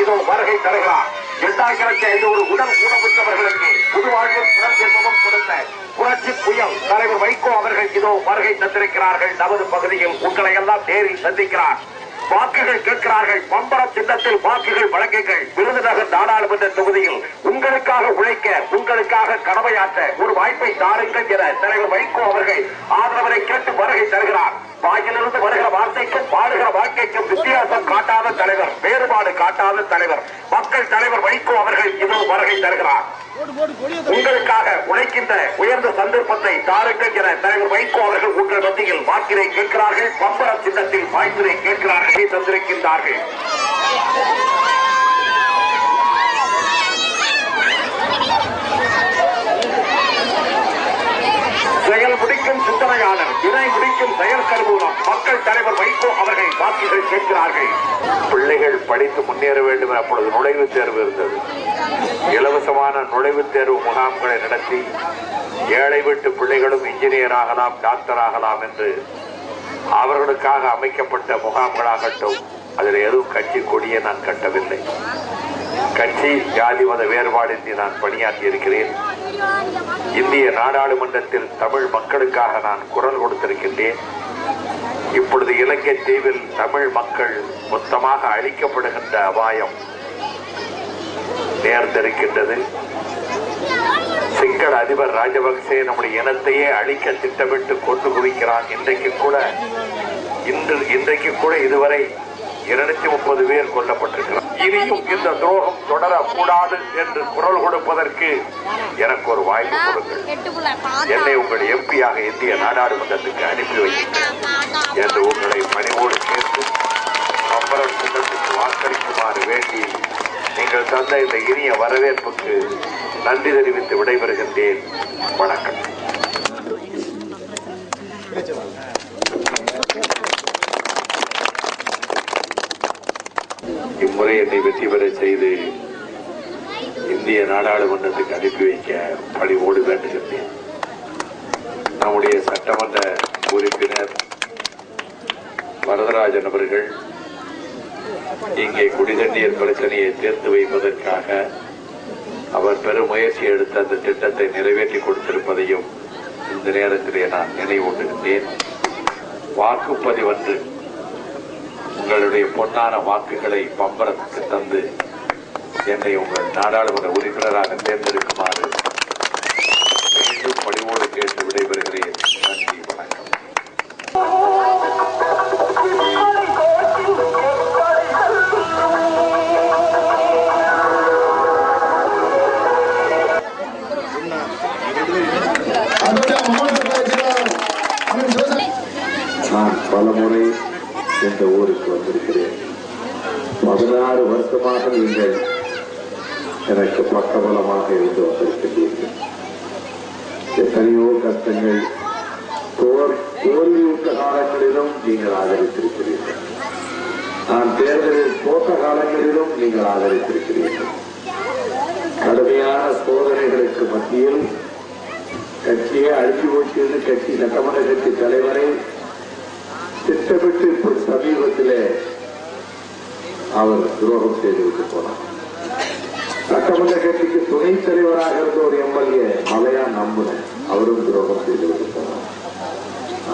இதோ வருகை தருகிறார். 2005 ஒரு உடல் ஊனமுற்றவர்களுக்கு புதுவாழ்வும் உடல் ஜென்மமும் கொடுத்த புரட்சி புயல் தலைவர் வைகோ அவர்கள் இதோ வருகை தந்திருக்கிறார்கள். நமது பகுதியில் உங்களை எல்லாம் நேரில் சந்திக்கிறார். வாக்குகள் கேட்கிறார்கள். பம்பரம் சின்னத்தில் வாக்குகள் வழங்குங்கள். விருதுநகர் நாடாளுமன்ற தொகுதியில் உங்களுக்காக உழைக்க, உங்களுக்காக கடமையாற்ற ஒரு வாய்ப்பை தாருங்கள் என தலைவர் வைகோ அவர்கள் ஆதரவரை கேட்டு வருகை தருகிறார். வாயிலிருந்து வருகிற வார்த்தைக்கும் பாடுகிற வாழ்க்கைக்கும் வித்தியாசம் காட்டாத தலைவர், வேறுபாடு காட்டாத தலைவர், மக்கள் தலைவர் வைகோ அவர்கள் இதோ வருகை தருகிறார். உங்களுக்காக உழைக்கின்ற உயர்ந்த சந்தர்ப்பத்தை தாருங்கள் என தலைவர் வைகோ அவர்கள் உங்கள் மத்தியில் வாக்கினை கேட்கிறார்கள். பம்பரம் சின்னத்தில் வாய்ப்பினை கேட்கிறார்கள், தந்திருக்கின்றார்கள். செயல் முடிக்கும் சிந்தனையாளர், இணை முடிக்கும் செயல் கருவூலம், மக்கள் தலைவர் வைகோ அவர்கள் வாக்குகள் கேட்கிறார்கள். பிள்ளைகள் படித்து முன்னேற வேண்டும். அப்பொழுது நுழைவுத் தேர்வு இருந்தது. இலவசமான நுழைவுத் தேர்வு முகாம்களை நடத்தி ஏழை வீட்டு பிள்ளைகளும் இன்ஜினியர் ஆகலாம், டாக்டர் ஆகலாம் என்று அவர்களுக்காக அமைக்கப்பட்ட முகாம்களாகட்டும். அதில் எதுவும் கட்சி கொடியை நான் கட்டவில்லை. கட்சி ஜாதி மத வேறுபாடின்றி நான் பணியாற்றி இருக்கிறேன். இந்திய நாடாளுமன்றத்தில் தமிழ் மக்களுக்காக நான் குரல் கொடுத்திருக்கின்றேன். இப்பொழுது இலங்கை தீவில் தமிழ் மக்கள் மொத்தமாக அழிக்கப்படுகின்ற அபாயம் நேர்ந்திருக்கின்றது. சிங்கள அதிபர் ராஜபக்சே நம்முடைய இனத்தையே அழிக்க திட்டமிட்டு கொண்டு குவிக்கிறான். இன்றைக்கு கூட இதுவரை 230 பேர் கொல்லப்பட்டிருக்கிறார். இனியும் இந்த துரோகம் தொடரக்கூடாது என்று குரல் கொடுப்பதற்கு எனக்கு ஒரு வாய்ப்பு கொடுங்கள். என்னை உங்கள் எம்பியாக இந்திய நாடாளுமன்றத்துக்கு அனுப்பி வையுங்கள் என்று உங்களை பணிவோடு கேட்டு பம்பரம் சின்னத்துக்கு வாக்களிக்குமாறு வேண்டி நீங்கள் தந்த இந்த இனிய வரவேற்புக்கு நன்றி தெரிவித்து விடைபெறுகின்றேன். வணக்கம். இம்முறை என்னை வெற்றி பெற செய்து இந்திய நாடாளுமன்றத்துக்கு அனுப்பி வைக்க பணிவோடு வேண்டுகின்றேன். நம்முடைய சட்டமன்ற உறுப்பினர் வரதராஜன் அவர்கள் இங்கே குடிதண்ணீர் பிரச்சனையை தீர்த்து வைப்பதற்காக அவர் பெரும் முயற்சி எடுத்து அந்த திட்டத்தை நிறைவேற்றி கொடுத்திருப்பதையும் இந்த நேரத்திலே நான் நினைவூட்டுகின்றேன். வாக்குப்பதிவன்று உங்களுடைய பொன்னான வாக்குகளை பம்பரத்துக்கு தந்து என்னை உங்கள் நாடாளுமன்ற உறுப்பினராக தேர்ந்தெடுக்குமாறு மீண்டும் பணிவோடு கேட்டு விடைபெறுகிறேன். நன்றி, வணக்கம். நான் பலமுறை இந்த ஊருக்கு வந்திருக்கிறேன். 16 வருஷமாக நீங்கள் எனக்கு பக்கபலமாக இருந்து வந்திருக்கிறீர்கள். எத்தனையோ கஷ்டங்கள், தோல்வியுற்ற காலங்களிலும் நீங்கள் ஆதரித்திருக்கிறீர்கள். நான் தேர்தலில் தோற்ற காலங்களிலும் நீங்கள் ஆதரித்திருக்கிறீர்கள். கடுமையான சோதனைகளுக்கு மத்தியில் கட்சியை அழிச்சு போட்டு கட்சி சட்டமன்ற கட்சி தலைவரை திட்டமிட்டு இப்போது சமீபத்திலே அவர் துரோகம் செய்துவிட்டு போனார். சட்டமன்ற கட்சிக்கு துணைத் தலைவராக இருந்த ஒரு எம்எல்ஏ மலையா நம்புன அவரும் துரோகம் செய்துவிட்டு போனார்.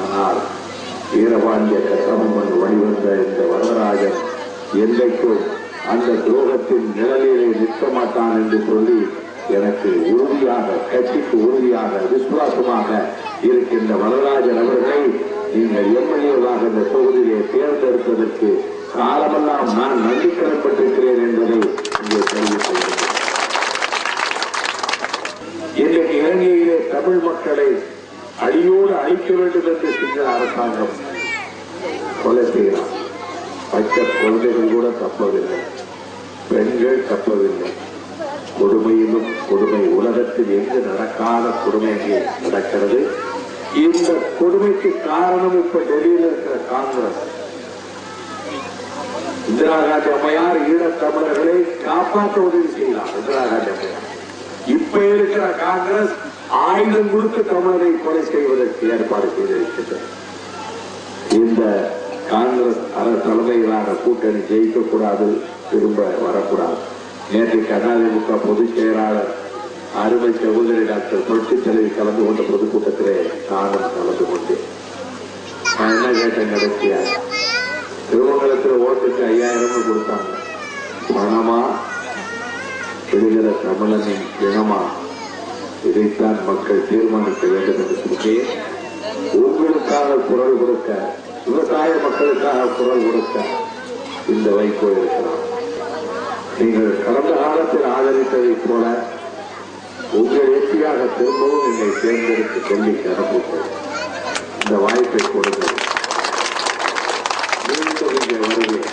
ஆனால் வீரபாண்டிய கட்டபொம்மன் வழிவந்த இந்த வரதராஜன் என்றைக்கும் அந்த துரோகத்தின் நிழலிலே நிற்க மாட்டான் என்று சொல்லி எனக்கு உறுதியாக, கட்சிக்கு உறுதியாக, விசுவாசமாக இருக்கின்ற வரதராஜன் அவர்களை நீங்கள் எம்எல்ஏவாக இந்த தொகுதியிலே தேர்ந்தெடுப்பதற்கு காலமெல்லாம் நான் நன்றி கடன்பட்டிருக்கிறேன் என்பதை இங்கே தெரிவித்துள்ளேன். இன்றைக்கு இலங்கையிலே தமிழ் மக்களை அடியோடு அழிக்க வேண்டும் என்று சிங்கள அரசாங்கம் கொலை செய்கிறார். பச்சை குழந்தைகள் கூட தப்பவில்லை, பெண்கள் தப்பவில்லை. கொடுமையிலும் கொடுமை, உலகத்தில் எங்கு நடக்காத கொடுமை நடக்கிறது. இந்த கொடுமைக்கு காரணம் இப்ப டெல்லியில் இருக்கிற காங்கிரஸ். இந்திரா காந்தி அம்மையார் ஈழத் தமிழர்களை காப்பாற்ற உதவி செய்யலாம். இந்திரா காந்தி அம்மையார் இப்ப இருக்கிற காங்கிரஸ் ஆயுதம் கொடுத்து தமிழரை கொலை செய்வதற்கு ஏற்பாடு செய்திருக்கிறது. இந்த காங்கிரஸ் தலைமையிலான கூட்டணி ஜெயிக்கக்கூடாது, திரும்ப வரக்கூடாது. நேற்றைக்கு அதிமுக பொதுச் செயலாளர் அருமை சகோதரி டாக்டர் புரட்சித் தலைவி கலந்து கொண்ட பொதுக்கூட்டத்திலே நானும் கலந்து கொண்டேன். நான் என்ன கேட்டேன், கடைசியா திருமங்கலத்தில் ஓட்டுக்கு 5000 கொடுத்தாங்க. பணமா விடுகிற தமிழனின் இனமா, இதைத்தான் மக்கள் தீர்மானிக்க வேண்டும் என்று சொல்லி உங்களுக்காக குரல் கொடுக்க, விவசாய மக்களுக்காக குரல் கொடுக்க இந்த வைகோ இருக்கிறார். நீங்கள் கடந்த காலத்தில் ஆதரித்ததைப் போல உங்கள் வெற்றியாக திரும்பவும் என்னை தேர்ந்தெடுத்து சொல்லி அனுப்புங்கள். இந்த வாய்ப்பை கொடுங்கள். மீண்டும் இங்கே வருவேன்.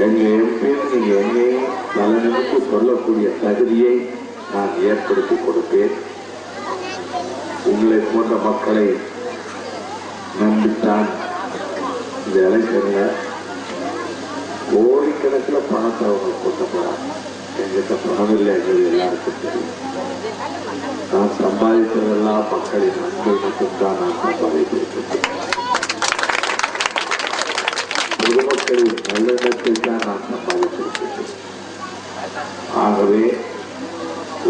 எங்க எம்பி நீங்க என்னையும் நலனுக்கு சொல்லக்கூடிய தகுதியை நான் ஏற்படுத்தி கொடுப்பேன். உங்களை போன்ற மக்களை நம்பித்தான் இந்த எலெக்ஷன்ல கோடிக்கணக்கில் பணத்தை அவங்க கொண்டு போறாங்க. எங்கிட்ட பணம் இல்லை என்பது எல்லாருக்கும் தெரியும். நான் சம்பாதித்ததெல்லாம் மக்களின் நன்மை மட்டும்தான் நான் சம்பாதித்திருக்கிறேன். பொதுமக்களின் நல்லெண்ணத்தை தான் நான் சம்பாதித்திருக்கிறேன். ஆகவே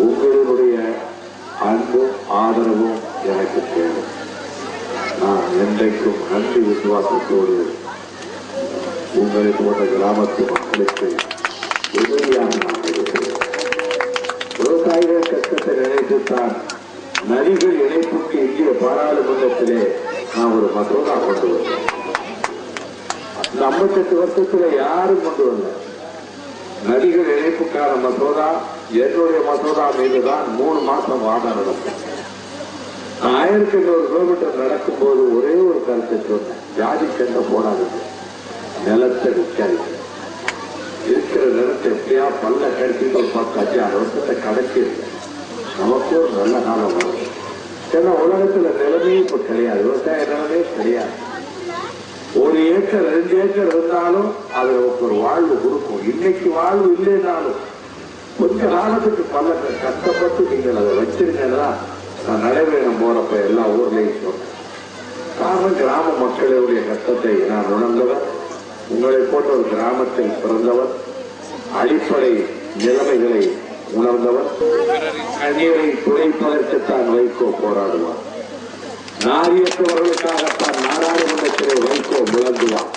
உங்களுடைய அன்பும் ஆதரவும் எனக்கு தேவை. நான் என்றைக்கும் நன்றி விசுவாசத்தோடு உங்களை போன்ற கிராமத்து மக்களுக்கு உதவியாக நான் இருக்கிறேன். விவசாயிகள் கஷ்டத்தை நினைத்துத்தான் நதிகள் இணைப்புக்கு இந்திய பாராளுமன்றத்திலே நான் ஒரு மசோதா கொண்டு வந்தேன். 58 வருஷத்துல யாரும் கொண்டு வரல. நதிகள் இணைப்புக்கான மசோதா என்னுடைய மசோதா மீதுதான் 3 மாசம் வாதம் நடக்கும். 1200 கிலோமீட்டர் நடக்கும் போது ஒரே ஒரு கருத்தை சொன்னேன், ஜாதி சண்டை போடாதீங்க, நிலத்தை விற்காதீங்க, இருக்கிற நிலத்தை எப்படியா பல்ல கடிச்சிட்டு ஒரு 10-5 வருஷத்தை கிடைச்சிருக்கு, நமக்கு ஒரு நல்ல காலம் வரும். ஏன்னா உலகத்துல நிலைமையே இப்ப கிடையாது, விவசாய நிலைமையே கிடையாது. 1 ஏக்கர் 2 ஏக்கர் இருந்தாலும் அது ஒரு வாழ்வு கொடுக்கும். இன்னைக்கு வாழ்வு இல்லைனாலும் கொஞ்ச காலத்துக்கு பல கஷ்டப்பட்டு நீங்கள் அதை வச்சிருக்கா. நான் நடைபெறும் போறப்ப எல்லா ஊர்லையும் சொன்னேன். காரணம் கிராம மக்களுடைய கஷ்டத்தை நான் உணர்ந்தவர். உங்களை போன்ற ஒரு கிராமத்தில் பிறந்தவர், அடிப்படை நிலைமைகளை உணர்ந்தவர். நீரை துடைப்பதற்குத்தான் வைகோ போராடுவார். நாரியற்றவர்களுக்காகத்தான் நாடாளுமன்றத்திலே வைகோ முழங்குவார்.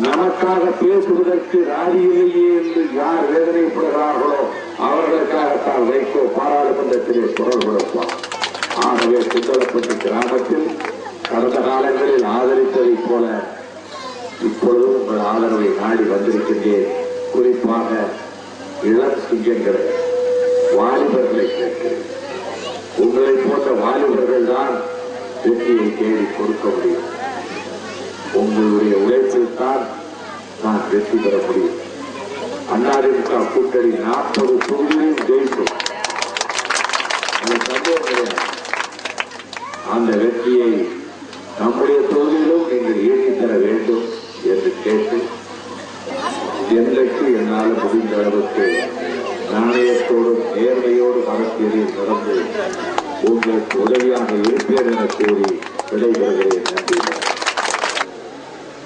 நமக்காக பேசுவதற்கு ராஜியிலேயே என்று யார் வேதனைப்படுகிறார்களோ அவர்களுக்காகத்தான் வைகோ பாராளுமன்றத்திலே குரல் கொடுப்பார். ஆகவே சுந்தரப்பட்டி கிராமத்தில் கடந்த காலங்களில் ஆதரித்ததைப் போல இப்பொழுதும் உங்கள் ஆதரவை நாடி வந்திருக்கின்றேன். குறிப்பாக இளம் சிங்கங்கள் வாலிபர்களை கேட்கிறேன். உங்களை போன்ற வாலிபர்கள் தான் வெற்றியை தேடி கொடுக்க முடியும். உங்களுடைய உழைப்பில் தான் நான் வெற்றி பெற முடியும். அதிமுக கூட்டணி 40 தொகுதியும் ஜெயிக்கும். சந்தேகம் கிடையாது. அந்த வெற்றியை நம்முடைய தொகுதியிலும் நீங்கள் ஈட்டி தர வேண்டும் என்று கேட்டு என்றைக்கு என்னால் முடிந்த அளவுக்கு நாணயத்தோடும் நேர்மையோடும் அரசியலில் நடந்து உங்களுக்கு உதவியாக இருப்பேன் என கூறி விடைபெறுகிறேன். நன்றி.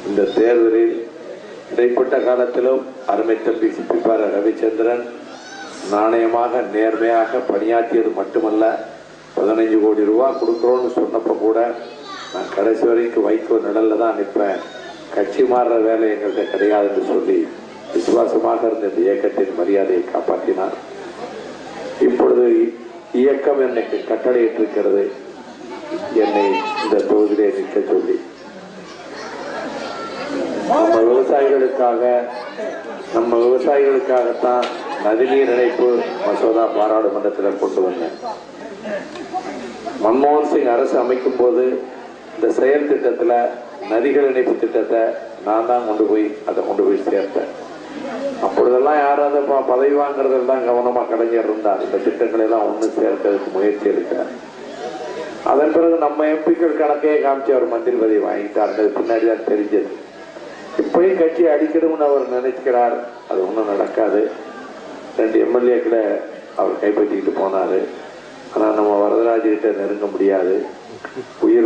இந்த தேர்தலில் இடைப்பட்ட காலத்திலும் அருமை தம்பி சிப்பிப்பார ரவிச்சந்திரன் நாணயமாக நேர்மையாக பணியாற்றியது மட்டுமல்ல, 15 கோடி ரூபாய் கொடுக்குறோன்னு சொன்னப்போ கூட நான் கடைசி வரைக்கும் வைகோ நிழல்ல தான் நிற்பேன், கட்சி மாறுற வேலை எங்கள்கிட்ட கிடையாது என்று சொல்லி விசுவாசமாக இருந்த இந்த இயக்கத்தின் மரியாதையை காப்பாற்றினார். இப்பொழுது இயக்கம் எனக்கு கட்டளையிட்டிருக்கிறது, என்னை இந்த தொகுதியிலே நிற்க சொல்லி. நம்ம விவசாயிகளுக்காகத்தான் நதிநீர் இணைப்பு மசோதா பாராளுமன்றத்தில் கொண்டு வந்தேன். மன்மோகன் சிங் அரசு அமைக்கும் போது இந்த செயல் திட்டத்தில் நதிகள் இணைப்பு திட்டத்தை நான் தான் கொண்டு போய் சேர்த்தேன். அப்பொழுதெல்லாம் யாரும் அதை பதவி வாங்குறதெல்லாம் கவனமாக கலைஞர் இருந்தார். இந்த திட்டங்களை எல்லாம் ஒன்று சேர்க்கிறதுக்கு முயற்சி எடுக்கிறார். அதன் பிறகு நம்ம எம்பிக்கள் கணக்கையே காமிச்சு அவர் மந்திரி பதவி வாங்கிட்டார். பின்னாடி தான் தெரிஞ்சது. இப்பயும் கட்சி அடிக்கணும்னு அவர் நினைக்கிறார். அது ஒன்றும் நடக்காது. 2 எம்எல்ஏக்களை அவர் கைப்பற்றிக்கிட்டு போனார். ஆனால் நம்ம வரதராஜிகிட்ட நெருங்க முடியாது. உயிர்